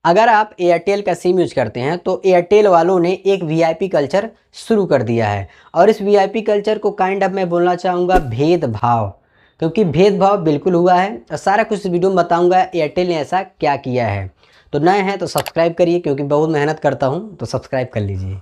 अगर आप एयरटेल का सिम यूज करते हैं तो एयरटेल वालों ने एक वीआईपी कल्चर शुरू कर दिया है और इस वीआईपी कल्चर को काइंड ऑफ मैं बोलना चाहूँगा भेदभाव, क्योंकि भेदभाव बिल्कुल हुआ है और सारा कुछ इस वीडियो में बताऊँगा एयरटेल ने ऐसा क्या किया है। तो नए हैं तो सब्सक्राइब करिए, क्योंकि बहुत मेहनत करता हूँ, तो सब्सक्राइब कर लीजिए।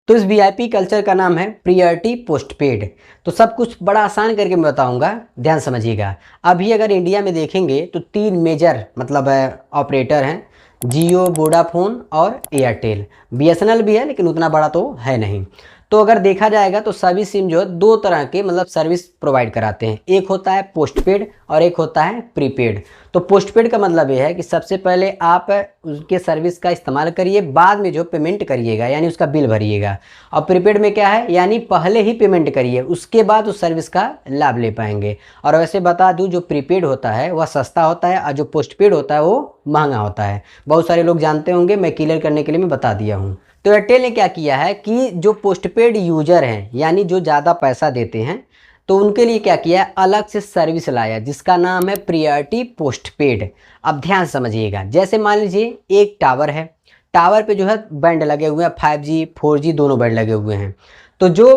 तो इस वीआईपी कल्चर का नाम है प्रियॉरिटी पोस्टपेड। तो सब कुछ बड़ा आसान करके मैं बताऊंगा, ध्यान समझिएगा। अभी अगर इंडिया में देखेंगे तो 3 मेजर मतलब ऑपरेटर हैं, जियो, वोडाफोन और एयरटेल। बीएसएनएल भी है लेकिन उतना बड़ा तो है नहीं। तो अगर देखा जाएगा तो सभी सिम जो है 2 तरह के मतलब सर्विस प्रोवाइड कराते हैं, एक होता है पोस्टपेड और एक होता है प्रीपेड। तो पोस्टपेड का मतलब ये है कि सबसे पहले आप उसके सर्विस का इस्तेमाल करिए, बाद में जो पेमेंट करिएगा यानी उसका बिल भरिएगा। और प्रीपेड में क्या है, यानी पहले ही पेमेंट करिए उसके बाद उस सर्विस का लाभ ले पाएंगे। और वैसे बता दूं, जो प्रीपेड होता है वह सस्ता होता है और जो पोस्टपेड होता है वो महंगा होता है। बहुत सारे लोग जानते होंगे, मैं क्लियर करने के लिए मैं बता दिया हूँ। तो एयरटेल ने क्या किया है कि जो पोस्टपेड यूजर हैं यानी जो ज़्यादा पैसा देते हैं, तो उनके लिए क्या किया है, अलग से सर्विस लाया जिसका नाम है प्रियॉरिटी पोस्टपेड। अब ध्यान समझिएगा, जैसे मान लीजिए एक टावर है, टावर पे जो है बैंड लगे हुए हैं, 5G 4G दोनों बैंड लगे हुए हैं। तो जो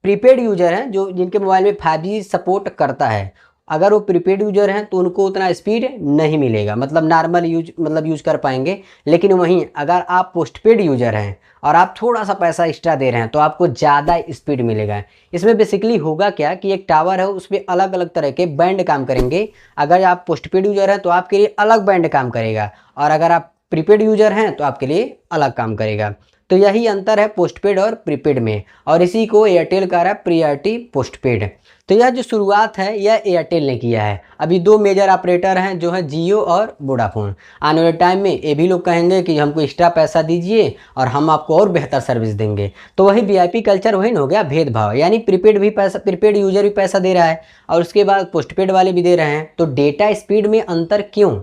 प्रीपेड यूजर हैं, जो जिनके मोबाइल में 5G सपोर्ट करता है, अगर वो प्रीपेड यूजर हैं तो उनको उतना स्पीड नहीं मिलेगा, मतलब नॉर्मल यूज कर पाएंगे। लेकिन वहीं अगर आप पोस्टपेड यूजर हैं और आप थोड़ा सा पैसा एक्स्ट्रा दे रहे हैं तो आपको ज़्यादा स्पीड मिलेगा। इसमें बेसिकली होगा क्या कि एक टावर है, उसमें अलग अलग तरह के बैंड काम करेंगे। अगर आप पोस्टपेड यूजर हैं तो आपके लिए अलग बैंड काम करेगा, और अगर आप प्रीपेड यूजर हैं तो आपके लिए अलग काम करेगा। तो यही अंतर है पोस्टपेड और प्रीपेड में, और इसी को एयरटेल कह रहा है प्रियॉरिटी पोस्टपेड। तो यह जो शुरुआत है यह एयरटेल ने किया है। अभी 2 मेजर ऑपरेटर हैं जो है जियो और वोडाफोन। आने वाले टाइम में ये भी लोग कहेंगे कि हमको एक्स्ट्रा पैसा दीजिए और हम आपको और बेहतर सर्विस देंगे। तो वही वीआईपी कल्चर वही न हो गया भेदभाव, यानी प्रीपेड यूजर भी पैसा दे रहा है और उसके बाद पोस्टपेड वाले भी दे रहे हैं। तो डेटा स्पीड में अंतर क्यों?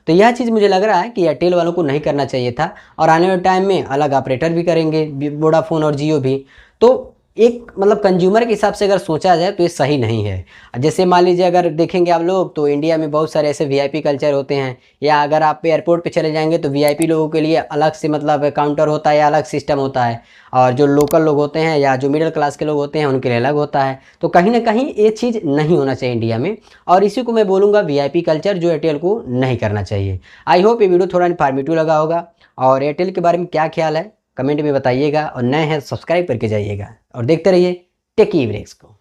तो यह चीज़ मुझे लग रहा है कि एयरटेल वालों को नहीं करना चाहिए था, और आने वाले टाइम में अलग ऑपरेटर भी करेंगे, वोडाफोन और जियो भी। तो एक मतलब कंज्यूमर के हिसाब से अगर सोचा जाए तो ये सही नहीं है। जैसे मान लीजिए अगर देखेंगे आप लोग तो इंडिया में बहुत सारे ऐसे वीआईपी कल्चर होते हैं, या अगर आप एयरपोर्ट पे चले जाएंगे तो वीआईपी लोगों के लिए अलग से मतलब काउंटर होता है या अलग सिस्टम होता है, और जो लोकल लोग होते हैं या जो मिडिल क्लास के लोग होते हैं उनके लिए अलग होता है। तो कहीं ना कहीं ये चीज़ नहीं होना चाहिए इंडिया में, और इसी को मैं बोलूँगा वीआईपी कल्चर जो एयरटेल को नहीं करना चाहिए। आई होप ये वीडियो थोड़ा इन्फॉर्मेटिव लगा होगा, और एयरटेल के बारे में क्या ख्याल है कमेंट में बताइएगा, और नए हैं सब्सक्राइब करके जाइएगा और देखते रहिए टेकी ब्रेक्स को।